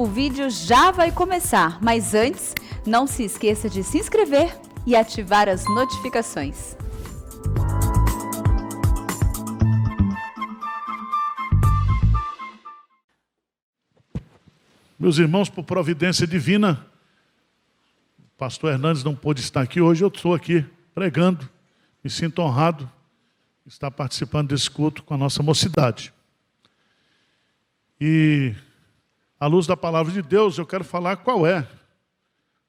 O vídeo já vai começar, mas antes, não se esqueça de se inscrever e ativar as notificações. Meus irmãos, por providência divina, o pastor Hernandes não pôde estar aqui hoje, eu estou aqui pregando, me sinto honrado de estar participando desse culto com a nossa mocidade. E, à luz da palavra de Deus, eu quero falar qual é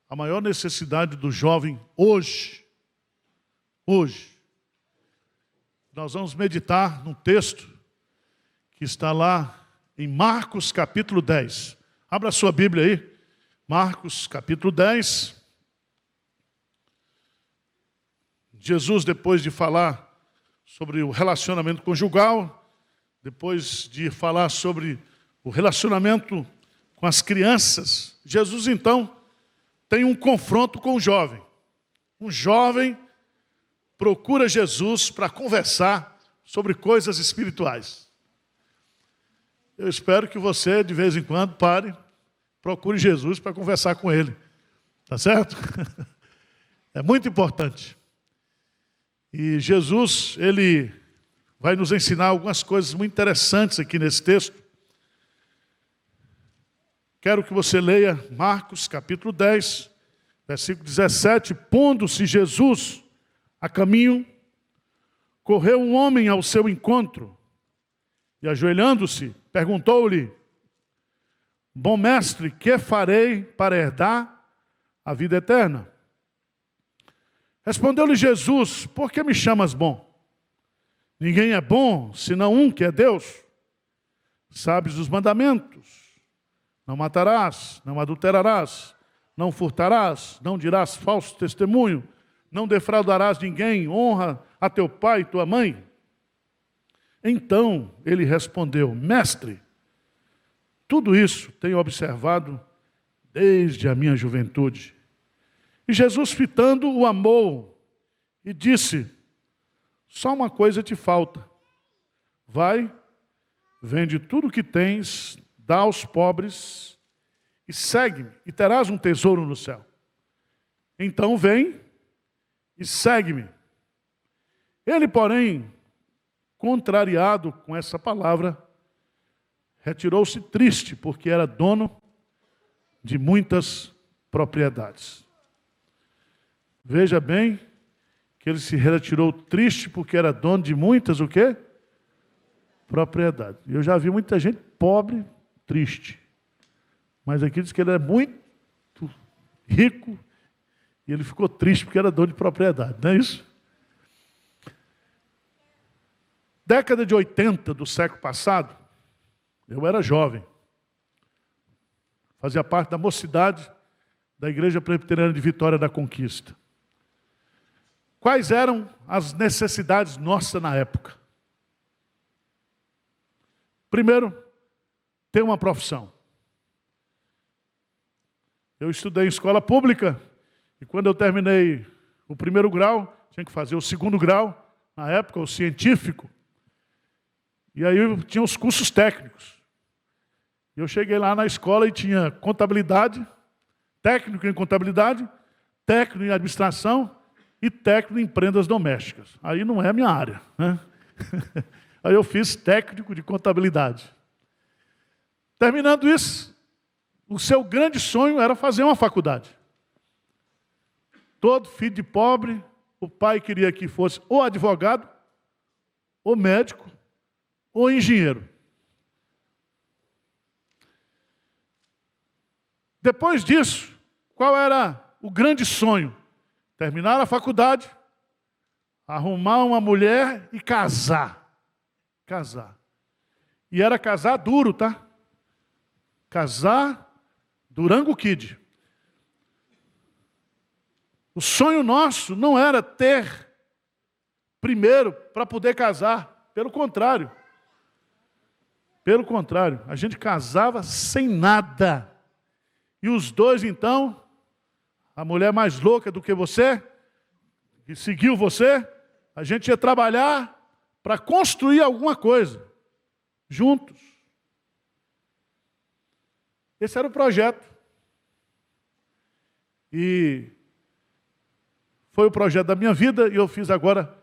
a maior necessidade do jovem hoje. Hoje. Nós vamos meditar num texto que está lá em Marcos capítulo 10. Abra a sua Bíblia aí, Marcos capítulo 10. Jesus, depois de falar sobre o relacionamento conjugal, depois de falar sobre o relacionamento com as crianças, Jesus então tem um confronto com o jovem. Um jovem procura Jesus para conversar sobre coisas espirituais. Eu espero que você, de vez em quando, procure Jesus para conversar com Ele. Tá certo? É muito importante. E Jesus, Ele vai nos ensinar algumas coisas muito interessantes aqui nesse texto. Quero que você leia Marcos, capítulo 10, versículo 17. Pondo-se Jesus a caminho, correu um homem ao seu encontro e, ajoelhando-se, perguntou-lhe: Bom mestre, que farei para herdar a vida eterna? Respondeu-lhe Jesus: Por que me chamas bom? Ninguém é bom, senão um, que é Deus. Sabes os mandamentos: não matarás, não adulterarás, não furtarás, não dirás falso testemunho, não defraudarás ninguém, honra a teu pai e tua mãe. Então ele respondeu: Mestre, tudo isso tenho observado desde a minha juventude. E Jesus, fitando, o amou e disse: Só uma coisa te falta. Vai, vende tudo o que tens, dá aos pobres e segue-me, e terás um tesouro no céu. Então vem e segue-me. Ele, porém, contrariado com essa palavra, retirou-se triste, porque era dono de muitas propriedades. Veja bem que ele se retirou triste porque era dono de muitas o quê? Propriedades. Eu já vi muita gente pobre, triste. Mas aqui diz que ele é muito rico e ele ficou triste porque era dono de propriedade, não é isso? Década de 80 do século passado, eu era jovem. Fazia parte da mocidade da Igreja Presbiteriana de Vitória da Conquista. Quais eram as necessidades nossas na época? Primeiro, ter uma profissão. Eu estudei em escola pública e quando eu terminei o primeiro grau, tinha que fazer o segundo grau, na época, o científico. E aí tinha os cursos técnicos. Eu cheguei lá na escola e tinha contabilidade, técnico em contabilidade, técnico em administração e técnico em prendas domésticas. Aí não é a minha área, né? Aí eu fiz técnico de contabilidade. Terminando isso, o seu grande sonho era fazer uma faculdade. Todo filho de pobre, o pai queria que fosse ou advogado, ou médico, ou engenheiro. Depois disso, qual era o grande sonho? Terminar a faculdade, arrumar uma mulher e casar. Casar. E era casar duro, tá? Casar Durango Kid. O sonho nosso não era ter primeiro para poder casar. Pelo contrário. Pelo contrário, a gente casava sem nada. E os dois, então, a mulher mais louca do que você, que seguiu você, a gente ia trabalhar para construir alguma coisa, juntos. Esse era o projeto. E foi o projeto da minha vida e eu fiz agora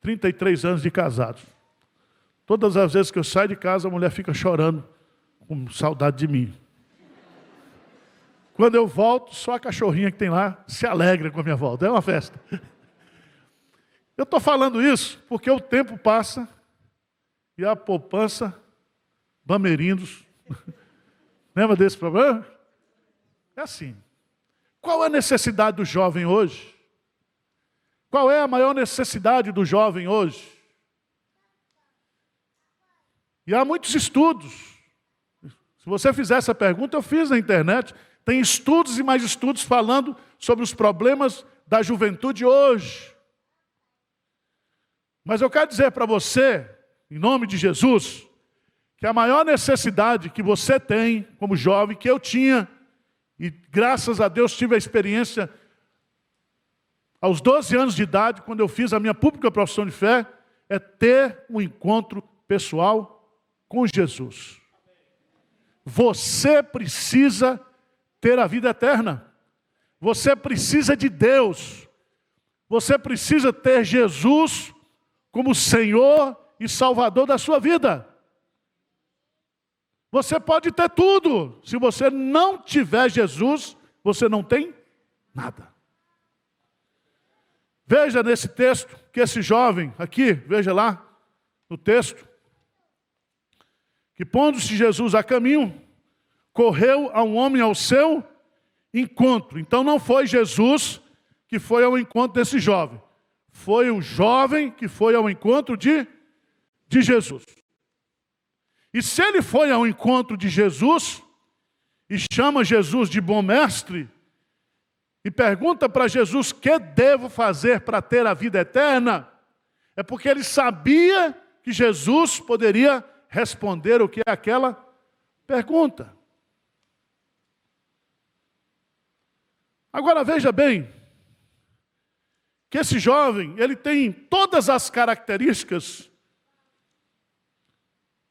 33 anos de casado. Todas as vezes que eu saio de casa, a mulher fica chorando, com saudade de mim. Quando eu volto, só a cachorrinha que tem lá se alegra com a minha volta. É uma festa. Eu estou falando isso porque o tempo passa e a poupança, Bamerindos. Lembra desse problema? É assim. Qual é a necessidade do jovem hoje? Qual é a maior necessidade do jovem hoje? E há muitos estudos. Se você fizer essa pergunta, eu fiz na internet. Tem estudos e mais estudos falando sobre os problemas da juventude hoje. Mas eu quero dizer para você, em nome de Jesus, que a maior necessidade que você tem como jovem, que eu tinha, e graças a Deus tive a experiência aos 12 anos de idade, quando eu fiz a minha pública profissão de fé, é ter um encontro pessoal com Jesus. Você precisa ter a vida eterna. Você precisa de Deus. Você precisa ter Jesus como Senhor e Salvador da sua vida. Você pode ter tudo. Se você não tiver Jesus, você não tem nada. Veja nesse texto que esse jovem aqui, veja lá no texto, que pondo-se Jesus a caminho, correu a um homem ao seu encontro. Então não foi Jesus que foi ao encontro desse jovem. Foi o jovem que foi ao encontro de Jesus. E se ele foi ao encontro de Jesus, e chama Jesus de bom mestre, e pergunta para Jesus, o que devo fazer para ter a vida eterna? É porque ele sabia que Jesus poderia responder o que é aquela pergunta. Agora veja bem, que esse jovem, ele tem todas as características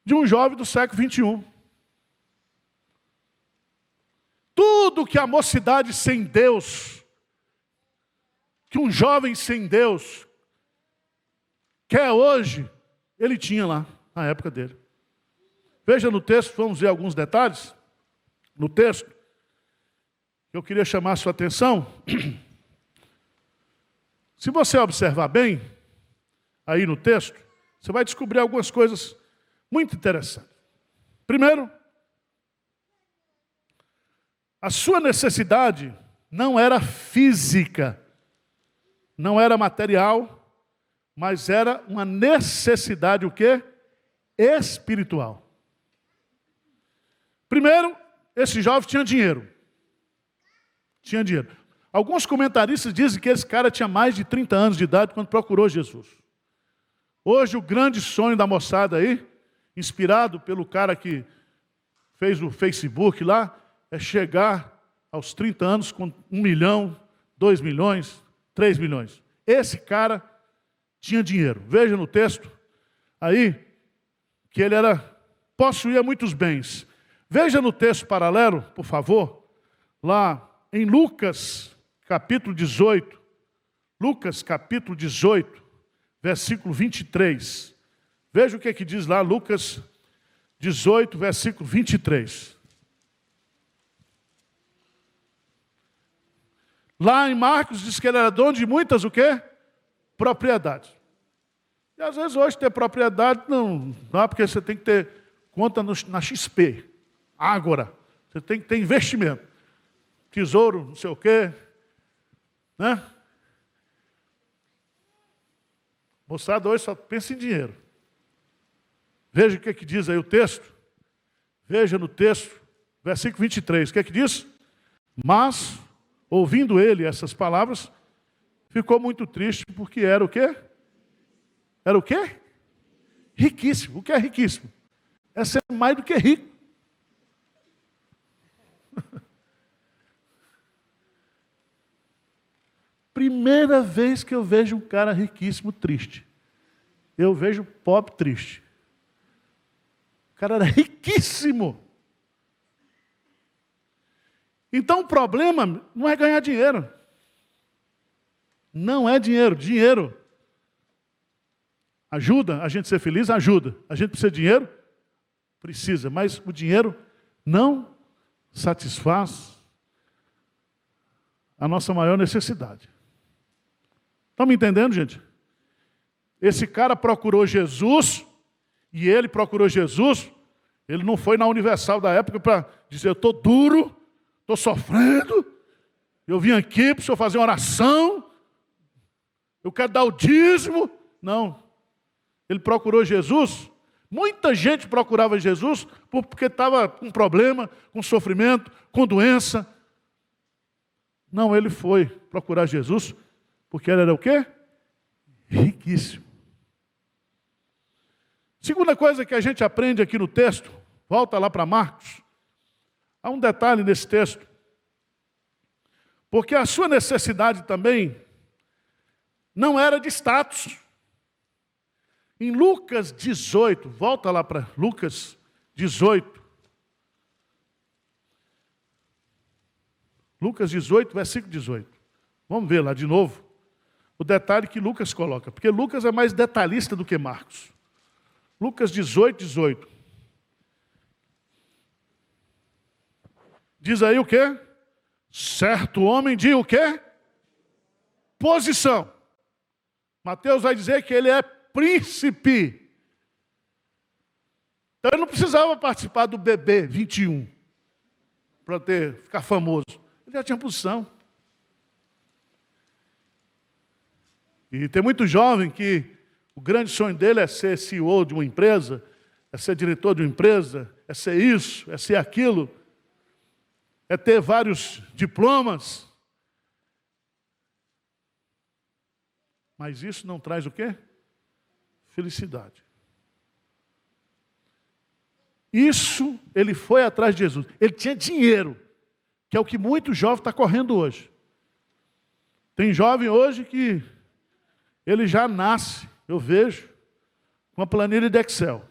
de um jovem do século 21. Tudo que a mocidade sem Deus, que um jovem sem Deus quer hoje, ele tinha lá, na época dele. Veja no texto, vamos ver alguns detalhes. No texto, eu queria chamar a sua atenção. Se você observar bem, aí no texto, você vai descobrir algumas coisas muito interessantes. Primeiro, a sua necessidade não era física, não era material, mas era uma necessidade o quê? Espiritual. Primeiro, esse jovem tinha dinheiro. Tinha dinheiro. Alguns comentaristas dizem que esse cara tinha mais de 30 anos de idade quando procurou Jesus. Hoje o grande sonho da moçada aí, inspirado pelo cara que fez o Facebook lá, é chegar aos 30 anos com 1 milhão, 2 milhões, 3 milhões. Esse cara tinha dinheiro. Veja no texto aí que ele possuía muitos bens. Veja no texto paralelo, por favor, lá em Lucas, capítulo 18. Lucas, capítulo 18, versículo 23. Veja o que diz lá, Lucas 18, versículo 23. Lá em Marcos diz que ele era dono de muitas o quê? Propriedades. E às vezes hoje ter propriedade não é porque você tem que ter conta na XP. Ágora. Você tem que ter investimento. Tesouro, não sei o quê. Né? Moçada hoje só pensa em dinheiro. Veja o que diz aí o texto. Veja no texto, versículo 23. O que diz? Mas, ouvindo ele essas palavras, ficou muito triste porque era o quê? Era o quê? Riquíssimo. O que é riquíssimo? É ser mais do que rico. Primeira vez que eu vejo um cara riquíssimo triste. Eu vejo pobre triste. O cara era riquíssimo. Então o problema não é ganhar dinheiro. Não é dinheiro. Dinheiro ajuda a gente a ser feliz? Ajuda. A gente precisa de dinheiro? Precisa. Mas o dinheiro não satisfaz a nossa maior necessidade. Estão me entendendo, gente? Esse cara procurou Jesus, e ele procurou Jesus, ele não foi na Universal da época para dizer, eu estou duro, estou sofrendo, eu vim aqui para o senhor fazer uma oração, eu quero dar o dízimo. Não. Ele procurou Jesus. Muita gente procurava Jesus porque estava com problema, com sofrimento, com doença. Não, ele foi procurar Jesus porque ele era o quê? Riquíssimo. Segunda coisa que a gente aprende aqui no texto, volta lá para Marcos. Há um detalhe nesse texto. Porque a sua necessidade também não era de status. Em Lucas 18, volta lá para Lucas 18. Lucas 18, versículo 18. Vamos ver lá de novo o detalhe que Lucas coloca. Porque Lucas é mais detalhista do que Marcos. Lucas 18, 18. Diz aí o quê? Certo homem de o quê? Posição. Mateus vai dizer que ele é príncipe. Então ele não precisava participar do BB 21 para ficar famoso. Ele já tinha posição. E tem muito jovem que o grande sonho dele é ser CEO de uma empresa, é ser diretor de uma empresa, é ser isso, é ser aquilo, é ter vários diplomas. Mas isso não traz o quê? Felicidade. Isso, ele foi atrás de Jesus. Ele tinha dinheiro, que é o que muito jovem está correndo hoje. Tem jovem hoje que ele já nasce, eu vejo, com uma planilha de Excel.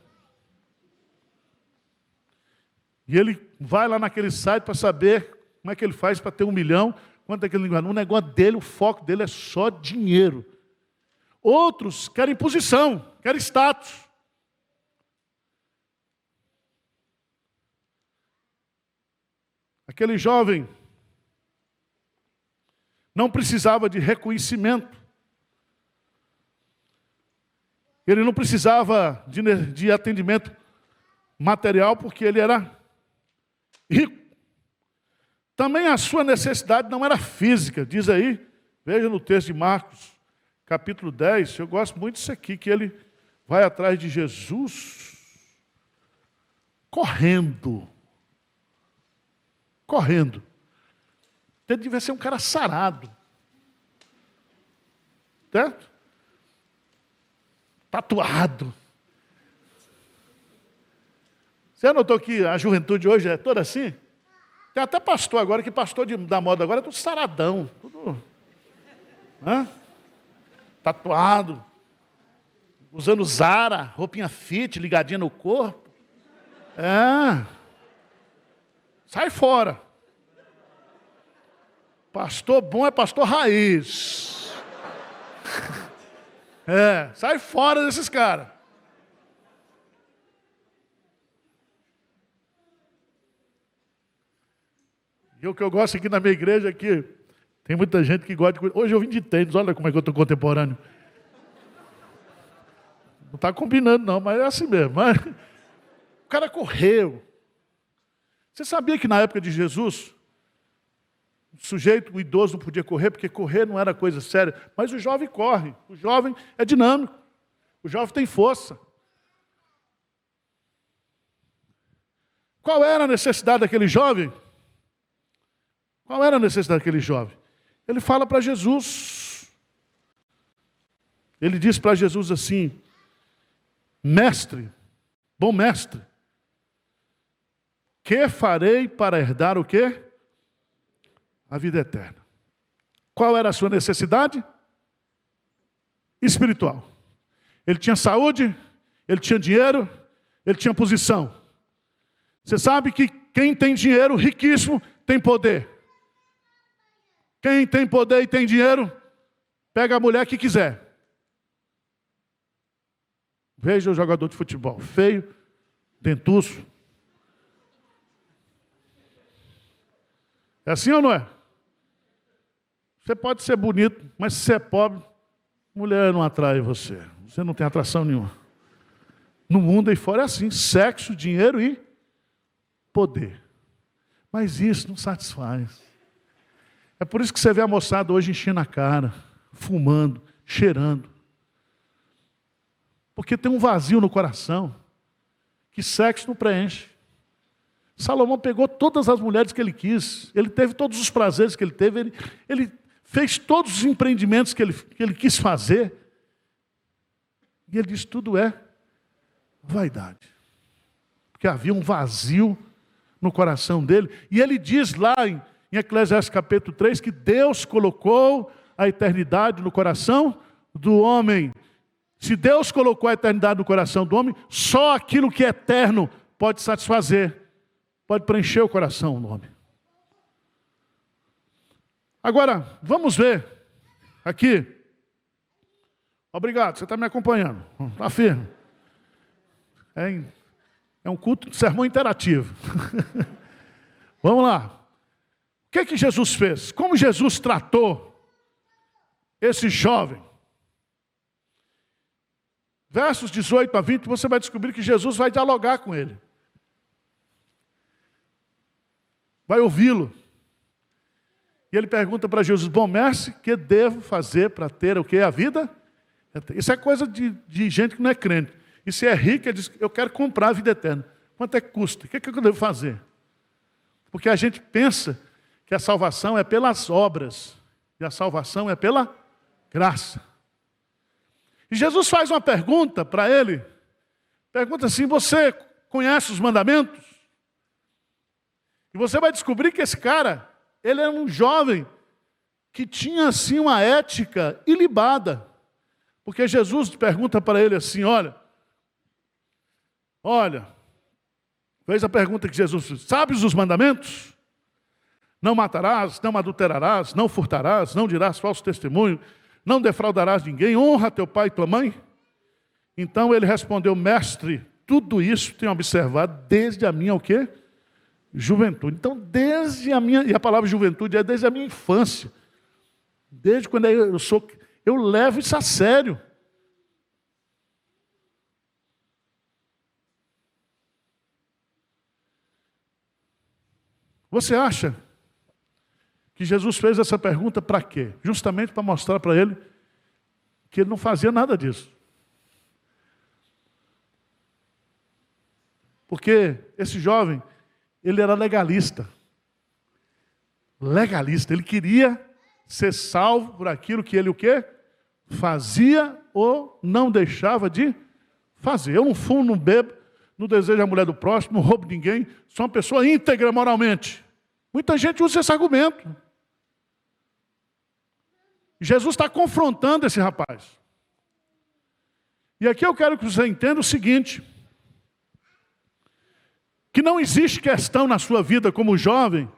E ele vai lá naquele site para saber como é que ele faz para ter 1 milhão, quanto é que ele ganha. No negócio dele, o foco dele é só dinheiro. Outros querem posição, querem status. Aquele jovem não precisava de reconhecimento. Ele não precisava de atendimento material porque ele era rico. Também a sua necessidade não era física. Diz aí, veja no texto de Marcos, capítulo 10, eu gosto muito disso aqui, que ele vai atrás de Jesus correndo. Correndo. Ele devia ser um cara sarado. Certo? Tatuado. Você notou que a juventude hoje é toda assim? Tem até pastor agora, que pastor da moda agora é tudo saradão. Tudo, tatuado. Usando Zara, roupinha fit, ligadinha no corpo. Sai fora. Pastor bom é pastor raiz. Sai fora desses caras. E o que eu gosto aqui na minha igreja é que tem muita gente que gosta de coisa. Hoje eu vim de tênis, olha como é que eu estou contemporâneo. Não está combinando não, mas é assim mesmo. Mas o cara correu. Você sabia que na época de Jesus, o idoso não podia correr, porque correr não era coisa séria. Mas o jovem corre, o jovem é dinâmico, o jovem tem força. Qual era a necessidade daquele jovem? Qual era a necessidade daquele jovem? Ele fala para Jesus. Ele diz para Jesus assim, mestre, bom mestre, que farei para herdar o quê? A vida eterna. Qual era a sua necessidade? Espiritual. Ele tinha saúde, ele tinha dinheiro, ele tinha posição. Você sabe que quem tem dinheiro, riquíssimo, tem poder. Quem tem poder e tem dinheiro, pega a mulher que quiser. Veja o jogador de futebol, feio, dentuço. É assim ou não é? Você pode ser bonito, mas se você é pobre, mulher não atrai você. Você não tem atração nenhuma. No mundo aí fora é assim, sexo, dinheiro e poder. Mas isso não satisfaz. É por isso que você vê a moçada hoje enchendo a cara, fumando, cheirando. Porque tem um vazio no coração que sexo não preenche. Salomão pegou todas as mulheres que ele quis, ele teve todos os prazeres que ele teve, ele fez todos os empreendimentos que ele quis fazer. E ele disse, tudo é vaidade. Porque havia um vazio no coração dele. E ele diz lá em Eclesiastes capítulo 3 que Deus colocou a eternidade no coração do homem. Se Deus colocou a eternidade no coração do homem, só aquilo que é eterno pode satisfazer, pode preencher o coração do homem. Agora, vamos ver aqui. Obrigado, você está me acompanhando. Está firme. É um culto de sermão interativo. Vamos lá. O que Jesus fez? Como Jesus tratou esse jovem? Versos 18 a 20, você vai descobrir que Jesus vai dialogar com ele. Vai ouvi-lo. E ele pergunta para Jesus, bom mestre, o que devo fazer para ter o que? A vida? Isso é coisa de gente que não é crente. E se é rico, ele diz, eu quero comprar a vida eterna. Quanto é que custa? O que eu devo fazer? Porque a gente pensa que a salvação é pelas obras. E a salvação é pela graça. E Jesus faz uma pergunta para ele. Pergunta assim, você conhece os mandamentos? E você vai descobrir que esse cara, ele era um jovem que tinha assim uma ética ilibada. Porque Jesus pergunta para ele assim, olha, fez a pergunta que Jesus fez, sabes os mandamentos? Não matarás, não adulterarás, não furtarás, não dirás falso testemunho, não defraudarás ninguém, honra teu pai e tua mãe. Então ele respondeu, mestre, tudo isso tenho observado desde a minha o quê? Juventude. Então desde a minha, e a palavra juventude é desde a minha infância. Desde quando eu levo isso a sério. Você acha que Jesus fez essa pergunta para quê? Justamente para mostrar para ele que ele não fazia nada disso. Porque esse jovem, ele era legalista. Legalista. Ele queria ser salvo por aquilo que ele o quê? Fazia ou não deixava de fazer. Eu não fumo, não bebo, não desejo a mulher do próximo, não roubo ninguém, sou uma pessoa íntegra moralmente. Muita gente usa esse argumento. Jesus está confrontando esse rapaz. E aqui eu quero que você entenda o seguinte, que não existe questão na sua vida como jovem,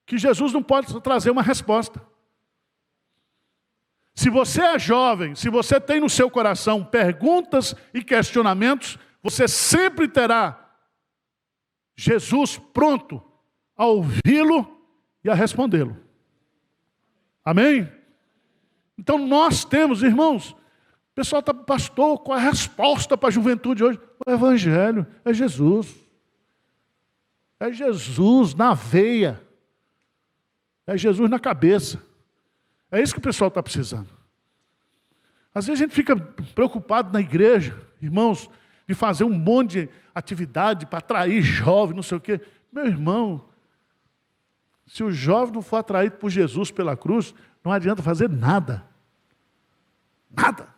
que Jesus não pode trazer uma resposta. Se você é jovem, se você tem no seu coração perguntas e questionamentos, você sempre terá Jesus pronto a ouvi-lo e a respondê-lo. Amém? Então nós temos, irmãos, o pessoal está, pastor, qual é a resposta para a juventude hoje? O Evangelho é Jesus. É Jesus na veia. É Jesus na cabeça. É isso que o pessoal está precisando. Às vezes a gente fica preocupado na igreja, irmãos, de fazer um monte de atividade para atrair jovem, não sei o quê. Meu irmão, se o jovem não for atraído por Jesus pela cruz, não adianta fazer nada. Nada.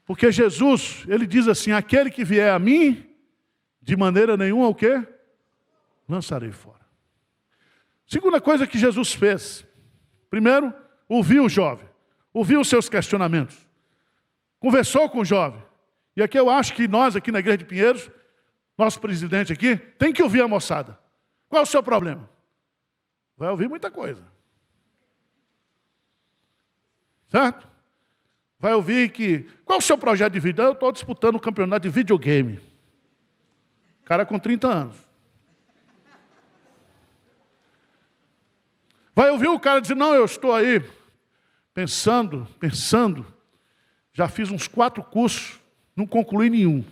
Porque Jesus, ele diz assim, aquele que vier a mim, de maneira nenhuma o quê? Lançarei fora. Segunda coisa que Jesus fez. Primeiro, ouviu o jovem. Ouviu os seus questionamentos. Conversou com o jovem. E aqui eu acho que nós aqui na Igreja de Pinheiros, nosso presidente aqui, tem que ouvir a moçada. Qual é o seu problema? Vai ouvir muita coisa. Certo? Vai ouvir que... Qual é o seu projeto de vida? Eu estou disputando o campeonato de videogame. Cara com 30 anos. Vai ouvir o cara dizer, não, eu estou aí pensando. Já fiz uns 4 cursos, não concluí nenhum.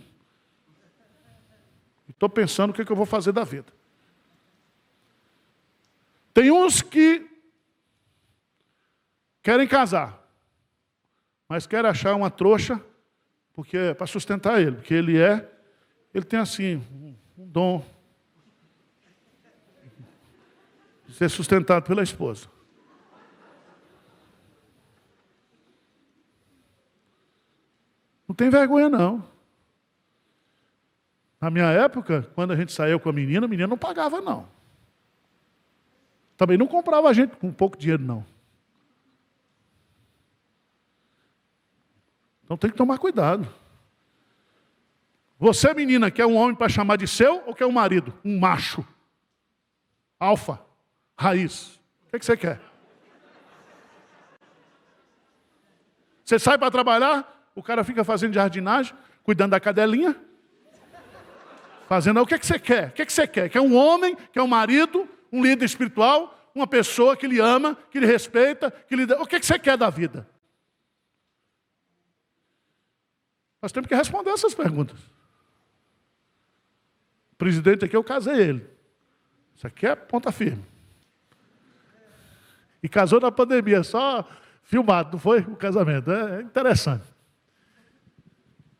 Estou pensando o que eu vou fazer da vida. Tem uns que querem casar, mas querem achar uma trouxa para sustentar ele, porque ele tem assim, um dom de ser sustentado pela esposa. Não tem vergonha, não. Na minha época, quando a gente saía com a menina não pagava, não. Também não comprava a gente com pouco dinheiro, não. Então tem que tomar cuidado. Você, menina, quer um homem para chamar de seu ou quer um marido? Um macho. Alfa. Raiz. O que você quer? Você sai para trabalhar, o cara fica fazendo jardinagem, cuidando da cadelinha. Fazendo, o que você quer? O que você quer? Quer um homem, quer um marido, um líder espiritual, uma pessoa que lhe ama, que lhe respeita, que lhe dá... O que você quer da vida? Nós temos que responder essas perguntas. O presidente aqui, eu casei ele. Isso aqui é ponta firme. E casou na pandemia, só filmado, não foi o casamento. É interessante.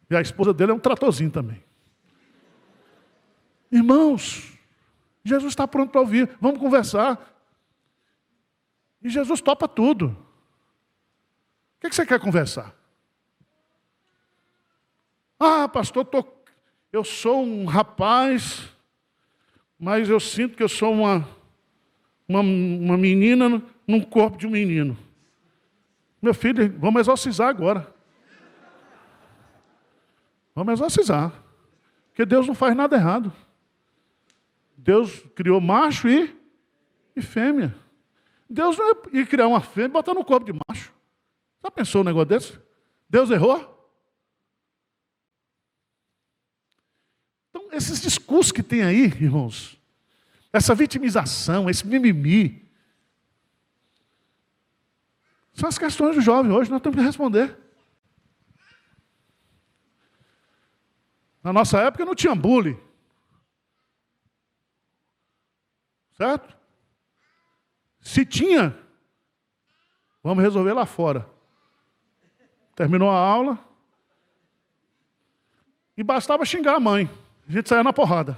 E a esposa dele é um tratorzinho também. Irmãos, Jesus está pronto para ouvir. Vamos conversar. E Jesus topa tudo. O que você quer conversar? Ah, pastor, eu sou um rapaz, mas eu sinto que eu sou uma menina num corpo de um menino. Meu filho, vamos exorcizar agora. Vamos exorcizar. Porque Deus não faz nada errado. Deus criou macho e fêmea. Deus não ia criar uma fêmea e botar no corpo de macho. Já pensou um negócio desse? Deus errou? Então, esses discursos que tem aí, irmãos, essa vitimização, esse mimimi, são as questões do jovem hoje, nós temos que responder. Na nossa época não tinha bullying. Certo? Se tinha, vamos resolver lá fora. Terminou a aula e bastava xingar a mãe. A gente saía na porrada.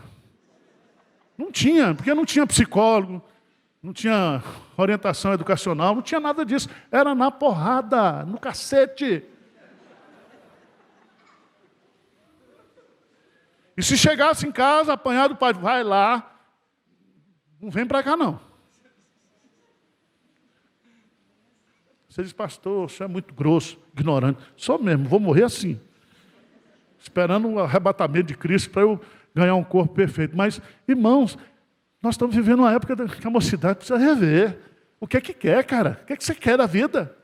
Não tinha, porque não tinha psicólogo, não tinha orientação educacional, não tinha nada disso. Era na porrada, no cacete. E se chegasse em casa, apanhado, o pai, vai lá, não vem para cá, não. Você diz, pastor, você é muito grosso, ignorante. Só mesmo, vou morrer assim. Esperando o arrebatamento de Cristo para eu ganhar um corpo perfeito. Mas, irmãos, nós estamos vivendo uma época que a mocidade precisa rever. O que é que quer, cara? O que é que você quer da vida?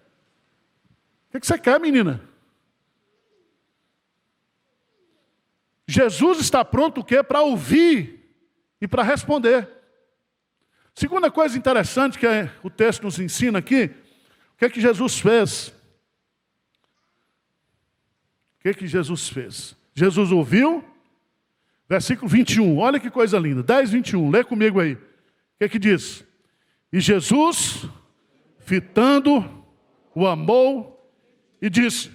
O que é que você quer, menina? Jesus está pronto o quê? Para ouvir e para responder. Segunda coisa interessante que o texto nos ensina aqui, o que é que Jesus fez? O que é que Jesus fez? Jesus ouviu, versículo 21, olha que coisa linda, 10, 21, lê comigo aí. O que é que diz? E Jesus, fitando, o amou e disse,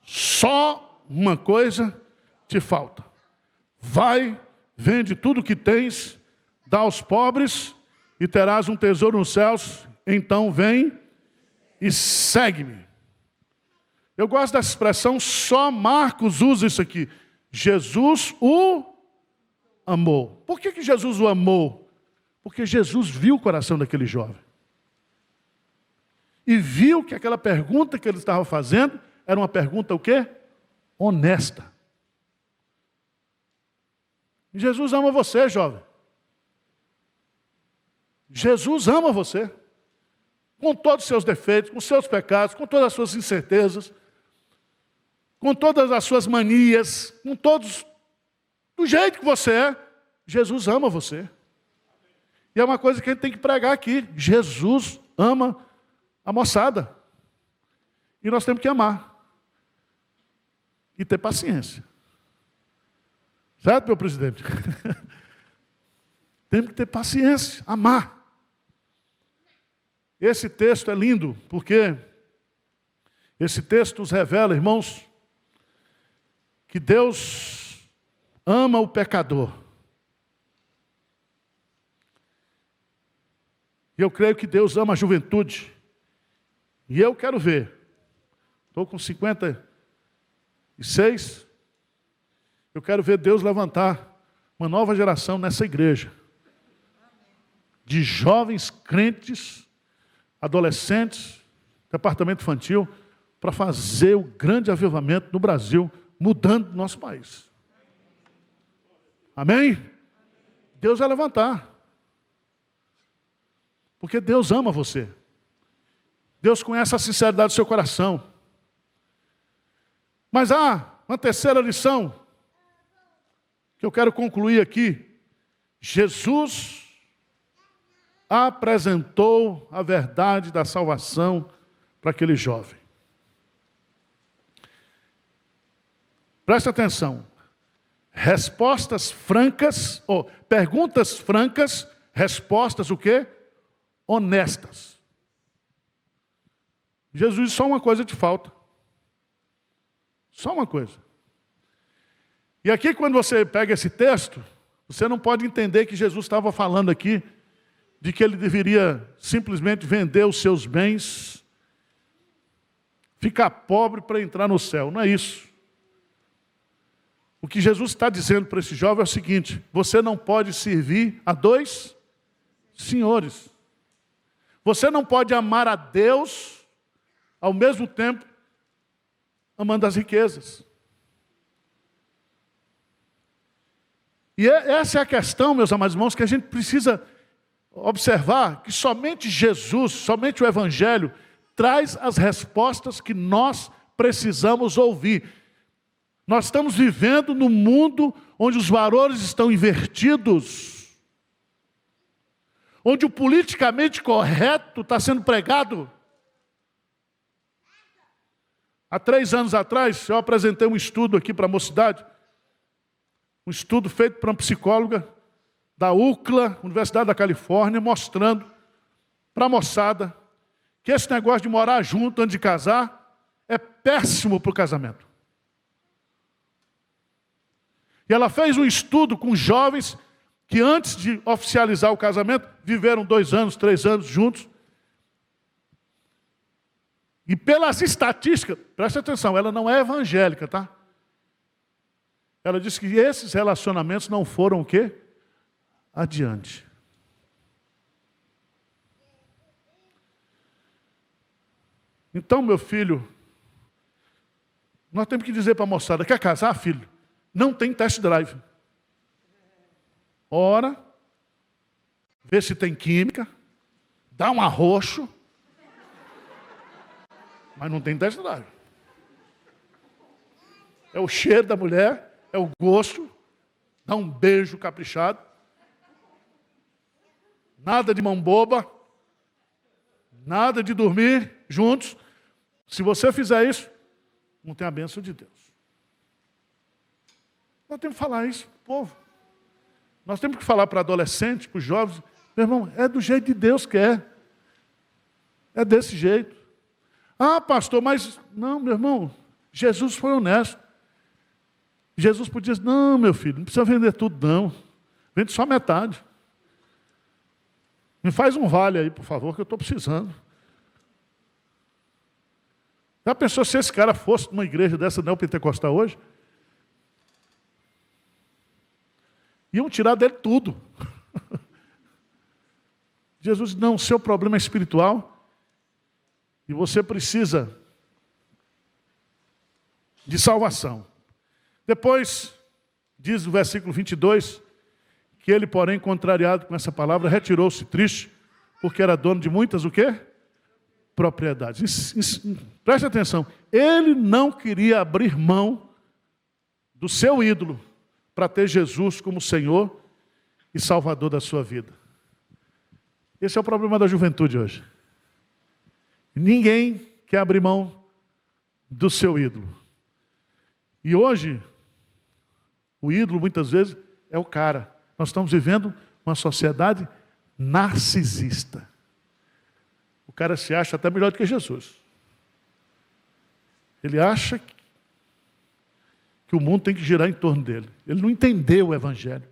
só uma coisa te falta. Vai, vende tudo que tens, dá aos pobres e terás um tesouro nos céus. Então vem e segue-me. Eu gosto dessa expressão, só Marcos usa isso aqui. Jesus o amou. Por que Jesus o amou? Porque Jesus viu o coração daquele jovem. E viu que aquela pergunta que ele estava fazendo era uma pergunta o quê? Honesta. Jesus ama você, jovem. Jesus ama você. Com todos os seus defeitos, com os seus pecados, com todas as suas incertezas, com todas as suas manias, com todos, do jeito que você é, Jesus ama você. E é uma coisa que a gente tem que pregar aqui. Jesus ama a moçada. E nós temos que amar. E ter paciência. Certo, meu presidente? Temos que ter paciência, amar. Esse texto é lindo, porque esse texto nos revela, irmãos, que Deus ama o pecador. E eu creio que Deus ama a juventude. E eu quero ver. Estou com 56. Eu quero ver Deus levantar uma nova geração nessa igreja. De jovens crentes, adolescentes, departamento infantil, para fazer o grande avivamento no Brasil, mudando o nosso país. Amém? Deus vai levantar. Porque Deus ama você. Deus conhece a sinceridade do seu coração. Mas há uma terceira lição que eu quero concluir aqui. Jesus apresentou a verdade da salvação para aquele jovem. Preste atenção. Respostas francas, ou perguntas francas, respostas o quê? Honestas. Jesus, só uma coisa te falta. Só uma coisa. E aqui, quando você pega esse texto, você não pode entender que Jesus estava falando aqui de que ele deveria simplesmente vender os seus bens, ficar pobre para entrar no céu. Não é isso. O que Jesus está dizendo para esse jovem é o seguinte: você não pode servir a dois senhores. Você não pode amar a Deus ao mesmo tempo amando as riquezas. E essa é a questão, meus amados irmãos, que a gente precisa observar, que somente Jesus, somente o Evangelho, traz as respostas que nós precisamos ouvir. Nós estamos vivendo num mundo onde os valores estão invertidos, onde o politicamente correto está sendo pregado. Há 3 anos atrás, eu apresentei um estudo aqui para a mocidade, um estudo feito por uma psicóloga da UCLA, Universidade da Califórnia, mostrando para a moçada que esse negócio de morar junto antes de casar é péssimo para o casamento. E ela fez um estudo com jovens que antes de oficializar o casamento, viveram 2 anos, 3 anos juntos. E pelas estatísticas, preste atenção, ela não é evangélica, tá? Ela disse que esses relacionamentos não foram o quê? Adiante. Então, meu filho, nós temos que dizer para a moçada: quer casar, filho? Não tem test drive. Ora, vê se tem química, dá um arroxo, mas não tem test drive. É o cheiro da mulher, é o gosto, dá um beijo caprichado, nada de mão boba, nada de dormir juntos. Se você fizer isso, não tem a bênção de Deus. Nós temos que falar isso para o povo. Nós temos que falar para adolescentes, para os jovens: meu irmão, é do jeito de Deus que é. É desse jeito. Ah, pastor, mas... Não, meu irmão, Jesus foi honesto. Jesus podia dizer: não, meu filho, não precisa vender tudo, não. Vende só metade. Me faz um vale aí, por favor, que eu estou precisando. Já pensou se esse cara fosse numa igreja dessa neopentecostal hoje? Iam tirar dele tudo. Jesus disse: não, seu problema é espiritual e você precisa de salvação. Depois, diz o versículo 22, que ele, porém, contrariado com essa palavra, retirou-se triste, porque era dono de muitas o quê? Propriedades. Preste atenção, ele não queria abrir mão do seu ídolo para ter Jesus como Senhor e Salvador da sua vida. Esse é o problema da juventude hoje. Ninguém quer abrir mão do seu ídolo. E hoje, o ídolo muitas vezes é o cara. Nós estamos vivendo uma sociedade narcisista. O cara se acha até melhor do que Jesus. Ele acha que o mundo tem que girar em torno dele. Ele não entendeu o Evangelho.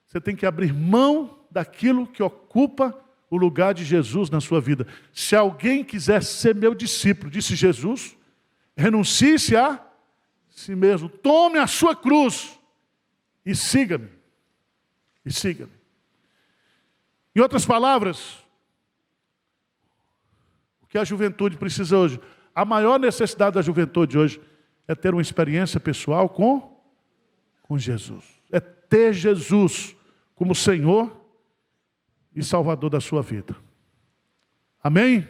Você tem que abrir mão daquilo que ocupa o lugar de Jesus na sua vida. Se alguém quiser ser meu discípulo, disse Jesus, renuncie-se a si mesmo. Tome a sua cruz e siga-me. E siga-me. Em outras palavras, o que a juventude precisa hoje, a maior necessidade da juventude hoje é ter uma experiência pessoal com Jesus. É ter Jesus como Senhor e Salvador da sua vida. Amém?